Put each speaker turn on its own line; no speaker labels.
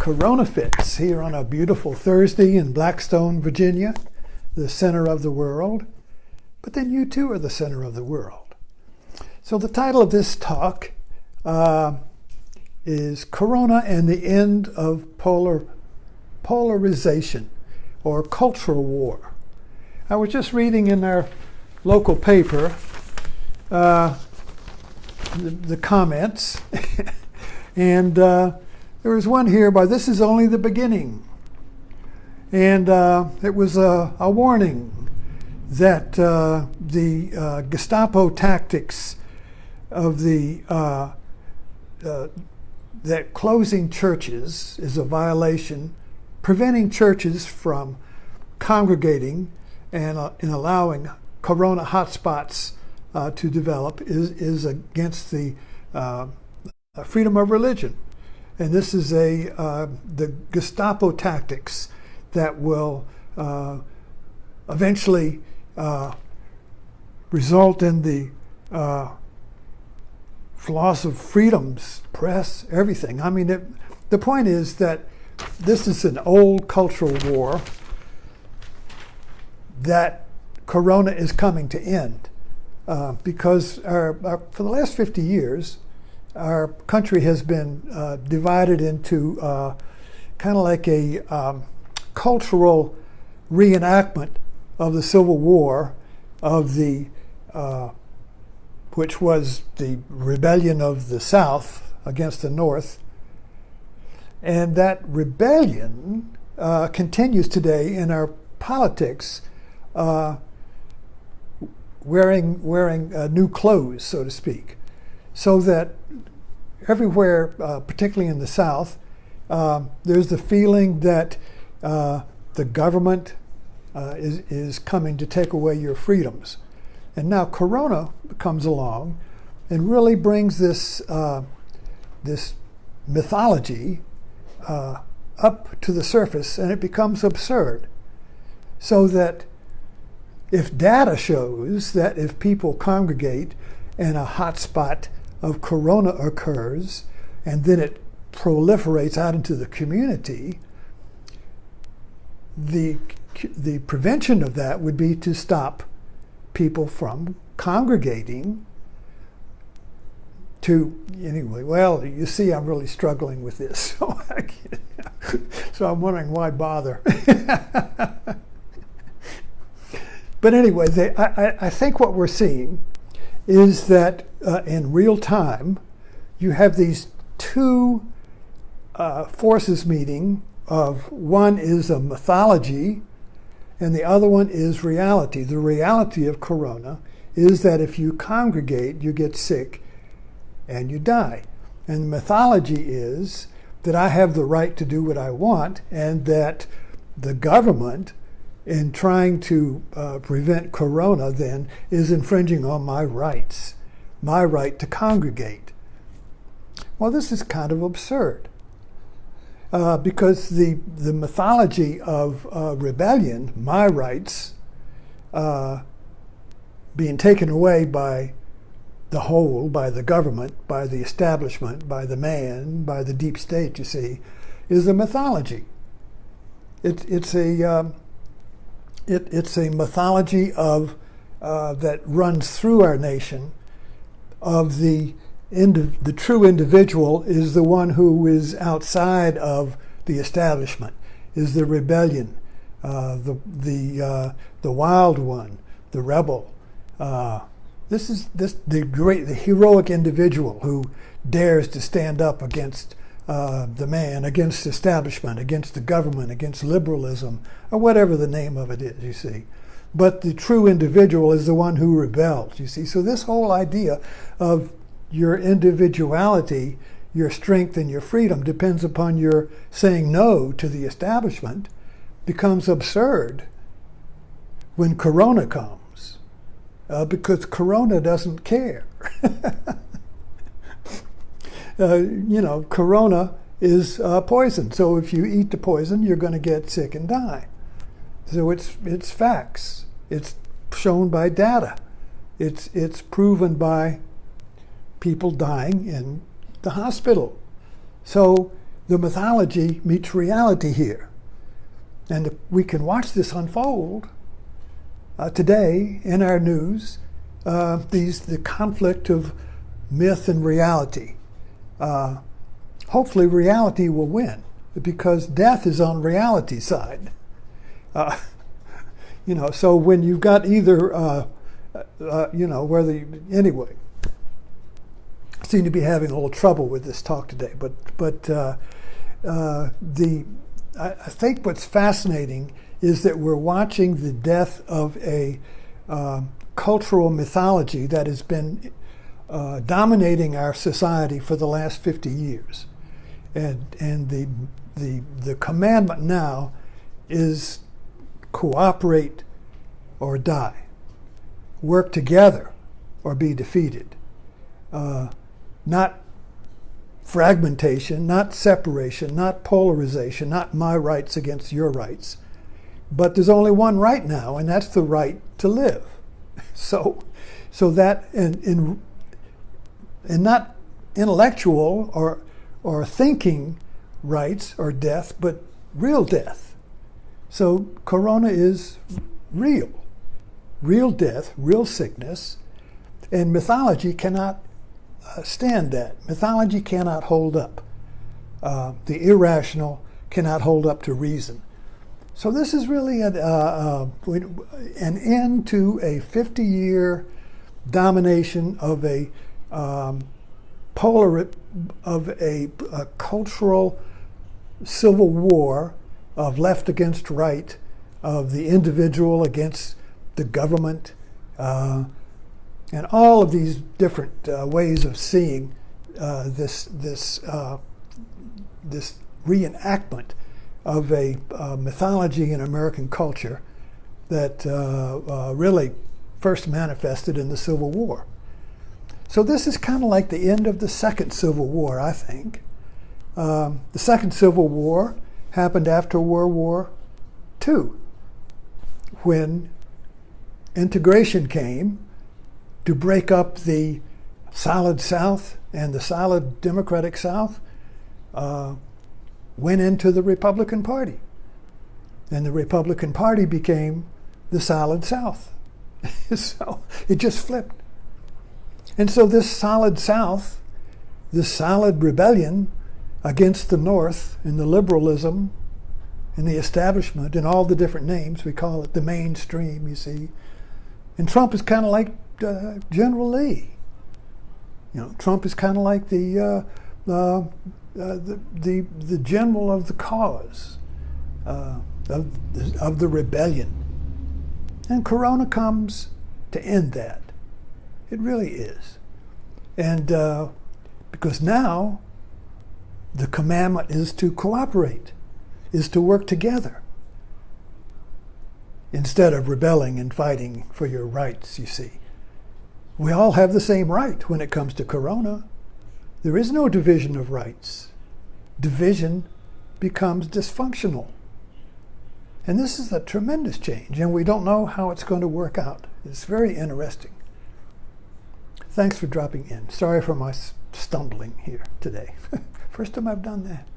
Corona Fits here on a beautiful Thursday in Blackstone, Virginia, the center of the world. But then you too are the center of the world. So the title of this talk is Corona and the End of Polarization or Cultural War. I was just reading in our local paper the comments and there was one here by "This is only the beginning," and it was a warning that the Gestapo tactics of that closing churches is a violation, preventing churches from congregating and allowing corona hotspots to develop is against the freedom of religion. And this is the Gestapo tactics that will eventually result in the loss of freedoms, press, everything. I mean, the point is that this is an old cultural war that Corona is coming to end because for the last 50 years, our country has been divided into kind of like a cultural reenactment of the Civil War, of the which was the rebellion of the South against the North, and that rebellion continues today in our politics, wearing new clothes, so to speak, so that everywhere, particularly in the South, there's the feeling that the government is coming to take away your freedoms. And now Corona comes along and really brings this mythology up to the surface, and it becomes absurd. So that if data shows that if people congregate and a hotspot of Corona occurs, and then it proliferates out into the community, the prevention of that would be to stop people from congregating anyway. Well, you see, I'm really struggling with this, so I'm wondering why bother. But anyway, I think what we're seeing is that in real time, you have these two forces meeting. One is a mythology, and the other one is reality. The reality of Corona is that if you congregate, you get sick and you die. And the mythology is that I have the right to do what I want, and that the government, in trying to prevent Corona, then is infringing on my rights, my right to congregate. Well, this is kind of absurd because the mythology of rebellion, my rights, being taken away by the whole, by the government, by the establishment, by the man, by the deep state, you see, is a mythology. It's a mythology of that runs through our nation, of the true individual is the one who is outside of the establishment, is the rebellion, the wild one, the rebel. This is the heroic individual who dares to stand up against the man, against the establishment, against the government, against liberalism, or whatever the name of it is, you see. But the true individual is the one who rebels, you see. So this whole idea of your individuality, your strength and your freedom depends upon your saying no to the establishment becomes absurd when Corona comes, because Corona doesn't care. Corona is poison. So if you eat the poison, you're going to get sick and die. So it's facts. It's shown by data. It's proven by people dying in the hospital. So the mythology meets reality here. And we can watch this unfold today in our news, the conflict of myth and reality. Hopefully reality will win, because death is on reality's side. So when you've got either, anyway, I seem to be having a little trouble with this talk today, but I think what's fascinating is that we're watching the death of a cultural mythology that has been dominating our society for the last 50 years. And the commandment now is cooperate or die. Work together or be defeated. Not fragmentation, not separation, not polarization, not my rights against your rights. But there's only one right now, and that's the right to live. So that and not intellectual or thinking rights or death, but real death. So corona is real death, real sickness, and mythology cannot stand that. Mythology cannot hold up. The irrational cannot hold up to reason. So this is really an end to a 50-year domination of a cultural civil war of left against right, of the individual against the government, and all of these different ways of seeing this reenactment of a mythology in American culture that really first manifested in the Civil War. So this is kind of like the end of the Second Civil War, I think. The Second Civil War happened after World War II, when integration came to break up the solid South, and the solid Democratic South went into the Republican Party. And the Republican Party became the solid South. So it just flipped. And so this solid South, this solid rebellion against the North and the liberalism and the establishment and all the different names, we call it the mainstream, you see. And Trump is kind of like General Lee. Trump is kind of like the general of the cause of the rebellion. And Corona comes to end that. It really is. And because now the commandment is to cooperate, is to work together, instead of rebelling and fighting for your rights, you see. We all have the same right when it comes to Corona. There is no division of rights. Division becomes dysfunctional. And this is a tremendous change, and we don't know how it's going to work out. It's very interesting. Thanks for dropping in. Sorry for my stumbling here today. First time I've done that.